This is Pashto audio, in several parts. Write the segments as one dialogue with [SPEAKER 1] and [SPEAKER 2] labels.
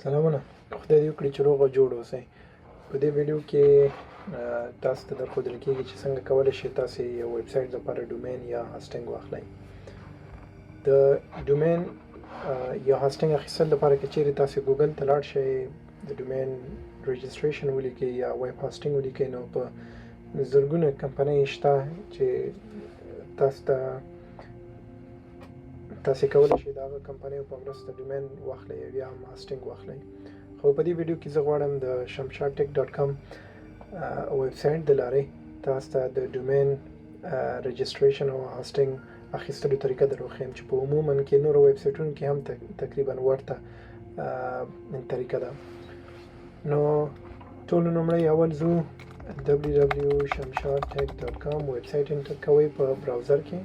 [SPEAKER 1] سلامونه، خدای دې وکړي چې روغ او جوړ اوسئ. په دې ویډیو کې تاسو ته درښودل کېږي چې څنګه کولی شئ تاسې یو ویبسایټ لپاره ډومین یا هاسټینګ واخلئ. د ډومین یا هاسټینګ اخیستل لپاره که چیرې تاسې ګوګل ته لاړ شئ، د ډومین رجسټریشن ولیکئ یا ویب هاسټینګ ولیکئ، نو په زرګونه کمپنۍ شته چې تاسې کولی شئ د هغه کمپنیو په مرسته ډومین واخلئ او یا هم هاسټینګ واخلئ. خو په دې ویډیو کې زه غواړم د shamshartech.com ویبسایټ د لارې تاسو ته د ډومین رجسټریشن او هاسټینګ اخیستلو طریقه در وښیم چې په عموما کې نورو ویبسایټونو کې هم تقریبا ورته طریقه ده. نو ټولو لومړی اول ځو www.shamshartech.com ویبسایټ انټر کوئ په براوزر کې.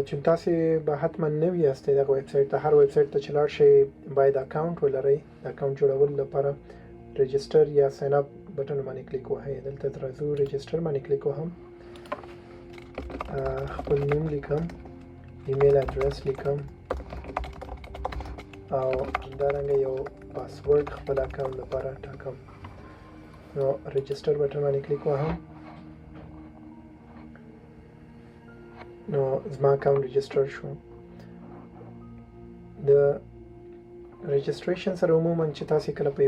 [SPEAKER 1] چې تاسې به حتما نوي یاستئ دغه ویبسایټ ته، هر ویبسایټ ته چې لاړ شئ باید اکاونټ ولرئ. د اکاونټ جوړولو لپاره رجسټر یا ساین اپ بټن باندې کلیک وهئ. دلته راځو رجسټر باندې کلیک وهم، خپل نوم لیکم، ایمیل اډرس لیکم او همدارنګه یو پاسورډ خپل اکاونټ لپاره ټاکم. نو رجسټر بټن باندې کلیک وهم، نو زما اکاونټ رجسټر شو. د رجسټریشن سره عموما چې تاسې کله په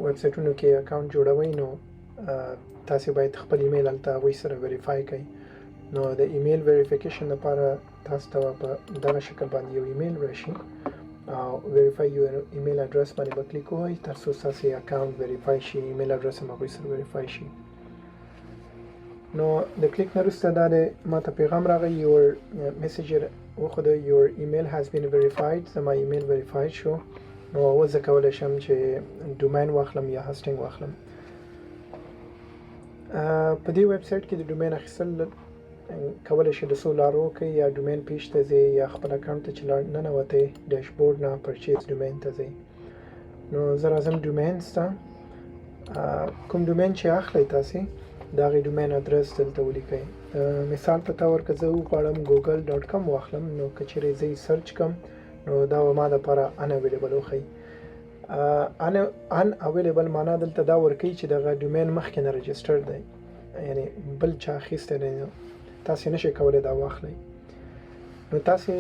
[SPEAKER 1] ویبسایټونو کې اکاونټ جوړوئ، نو تاسې باید خپل ایمیل هلته هغوی سره ویریفای کړئ. نو د ایمیل ویریفیکیشن لپاره تاسو ته په دغه شکل باندې یو ایمیل راشي او ویریفای یور ایمیل اډرس باندې به کلیک ووهئ تر څو ستاسې اکاونټ ویریفای شي، ایمیل اډرس هم هغوی سره ویریفای شي. نو د کلیک نه وروسته دا د ماته پیغام راغی، یور میسیج وښوده، یور ایمیل هاز بین ویریفاید. زما ایمیل ویریفاید شو. نو اوس زه کولی شم چې ډومین واخلم یا هاسټینګ واخلم. په دې ویبسایټ کې د ډومین اخیستل کولی شئ د څو لارو وکړئ، یا ډومین پیج ته ځئ یا خپل اکاونټ ته چې ننوتئ ډیشبورډ نه پرچیز ډومین ته ځئ. نو زه راځم ډومینز ته. کوم ډومین چې اخلئ تاسې د هغې ډومین ادرس دلته ولیکئ. مثال په طور که زه وغواړم google.com واخلم، نو که چیرې زه یې سرچ کړم نو دا به ما دپاره ان اویلیبل وښیي. ان اویلیبل معنا دلته دا ورکوي چې دغه ډومین مخکې نه رجسټر دی، یعنی بل چا اخیستی دی، تاسې نشئ کولی دا واخلئ. نو تاسې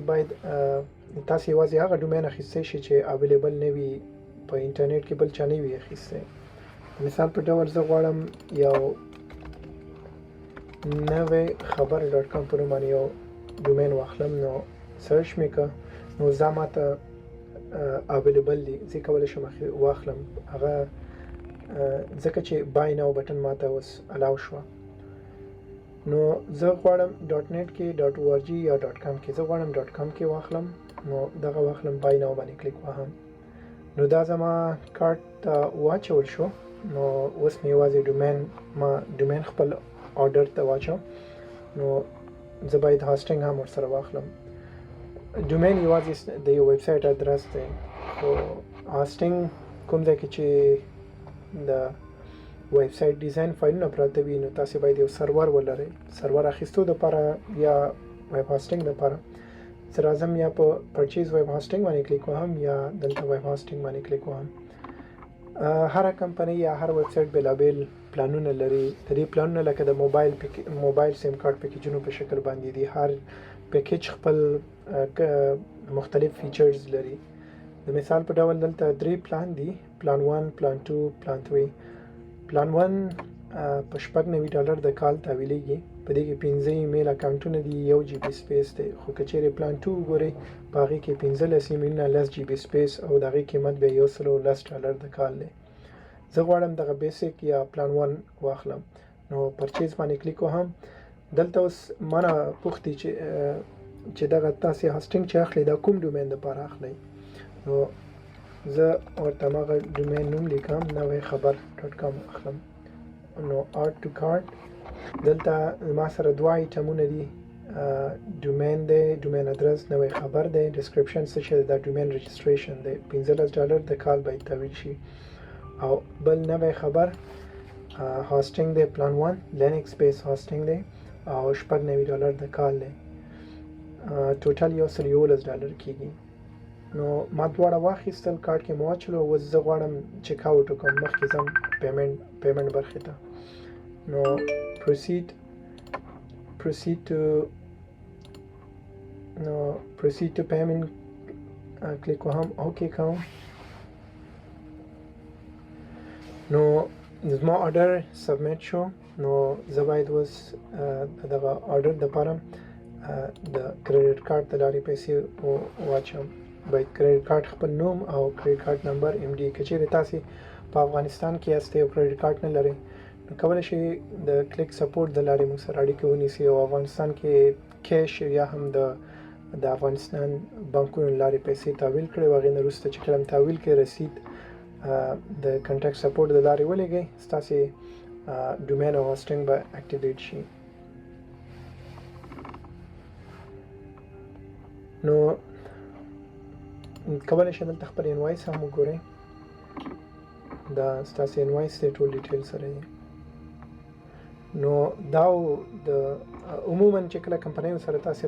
[SPEAKER 1] باید یوازې هغه ډومین اخیستی شي چې اویلیبل نه وي په انټرنیټ کې، بل چا نه وي اخیستی. مثال په ډول زه غواړم یو نوی خبر .com په نوم باندې یو ډومین واخلم. نو سرچ مې کړه، نو دا ماته اویلیبل دی، زه کولی شم واخلم. هغه ځکه چې بای ناو بټن ماته اوس الاو شوه. نو زه غواړم .net کې .org یا .com کې، زه غواړم .com کې واخلم. نو دغه واخلم، بای ناو باندې کلیک وهم. نو دا زما کارت ته واچول شو. نو اوس مې یوازې ډومین خپل آرډر ته واچوم. نو زه باید هاسټینګ هم ورسره واخلم. ډومین یوازې د یو ویبسایټ ادرس دی، خو هاسټینګ کوم ځای کې چې د ویبسایټ ډیزاین فایلونه پراته وي، نو تاسې باید یو سرور ولرئ. سرور اخیستو دپاره یا ویب هاسټینګ دپاره زه راځم یا په پرچیز ویب هاسټینګ باندې کلیک وهم یا دلته ویب هاسټینګ باندې کلیک وهم. هر کمپنۍ یا هر ویبسایټ بېلابېل پلانونه لري. د دې پلانونه لکه د موبایل سیم کارت پیکیجونو په شکل باندې دي. هر پیکیج خپل مختلف فیچرز لري. د مثال په ډول دلته 3 پلان دي، پلان 1، پلان 2، پلان 3. پلان 1 په $90 د کال تحویلیږي. په دې کې 15 ایمیل اکاونټونه دي، 1 GB سپیس دی. خو که چیرې پلان 2 وګورئ، په هغې کې 15 ایمیلونه، 10 GB سپیس او د هغې قیمت بیا $110 د کال دی. زه غواړم دغه بیسیک یا پلان 1 واخلم. نو پرچیز باندې کلیک وهم. دلته اوس مانه پوښتي چې دغه تاسې هاسټینګ چې اخلئ دا کوم ډومین دپاره اخلئ. نو زه ورته هماغه ډومین نوم لیکم، نوی خبر .com اخلم. نو آرټ ټو کارت دلته ما سره 2 ایټمونه دي، ډومین دی، ډومین ادرس، نوی خبر دی، ډسکرپشن څه شی دی، دا ډومین رجسټریشن دی، $15 د کال باید تحویل شي. او بل نوی خبر هاسټینګ دی، پلان 1 لینکس بیس هاسټینګ دی او $90 د کال دی. ټوټل $111 کېږي. نو ما دواړه واخیستل، کارت کې مو واچولو، اوس زه غواړم چیک آوټ وکړم، مخکې ځم پیمنټ برخې ته. نو proceed to payment کلیک وهم، اوکې کوم. نو زما آرډر سبمیټ شو. نو زه باید اوس دغه آرډر دپاره د کریډټ کارت د لارې پیسې واچوم. باید کریډټ کارت خپل نوم او کریډټ کارت نمبر ایم ډي. که چیرې تاسې په افغانستان کې یاستئ او کریډټ کارت نه لرئ، نو کولی شئ د کلیک سپورټ د لارې موږ سره اړیکه ونیسئ، او افغانستان کې کیش یا هم د افغانستان بانکونو لارې پیسې تحویل کړئ، او هغې نه وروسته چې کله تحویل کړئ رسید د کنټیکټ سپورټ د لارې ولېږئ، ستاسې ډومین او هاسټنګ به اکټیویټ شي. نو کولی شئ دلته خپل انوایس هم وګورئ. دا ستاسې انوایس دی، ټول ډیټیل سره یې. نو دا د عموما چې کله کمپنیو سره تاسې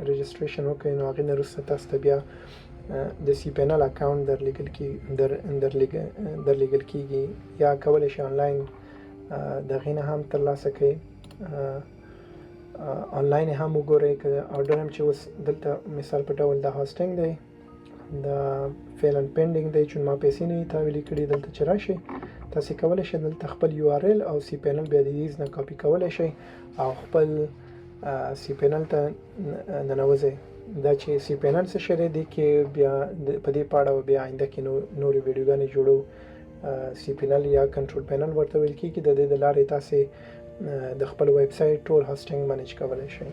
[SPEAKER 1] رجسټریشن وکړئ، نو هغې نه وروسته تاسو ته بیا د سی پی ان ال اکاونټ درلیږل کېږي، یا کولی شئ آنلاین د هغې نه هم ترلاسه کړئ. آنلاین هم وګورئ. که آرډر هم چې اوس دلته مثال په ډول د هاسټینګ دی، د فیل اینډ پینډینګ دی، چون ما پیسې نه وي تحویلې کړي. دلته چې راشئ تاسې کولی شئ دلته خپل یو آر ایل او سی پی ان ال بیا د دې نه کاپي کولی شئ او خپل سی پی ان ال ته ننوځئ. دا چې سی پی ان ال څه شی دی، دې کې بیا په دې په اړه بیا آینده کې نورې ویډیوګانې جوړو. سی پی ان ال یا کنټرول پینل ورته ویل کېږي. د دې د لارې تاسې د خپل ویبسایټ ټول هاسټینګ منیج کولی شئ.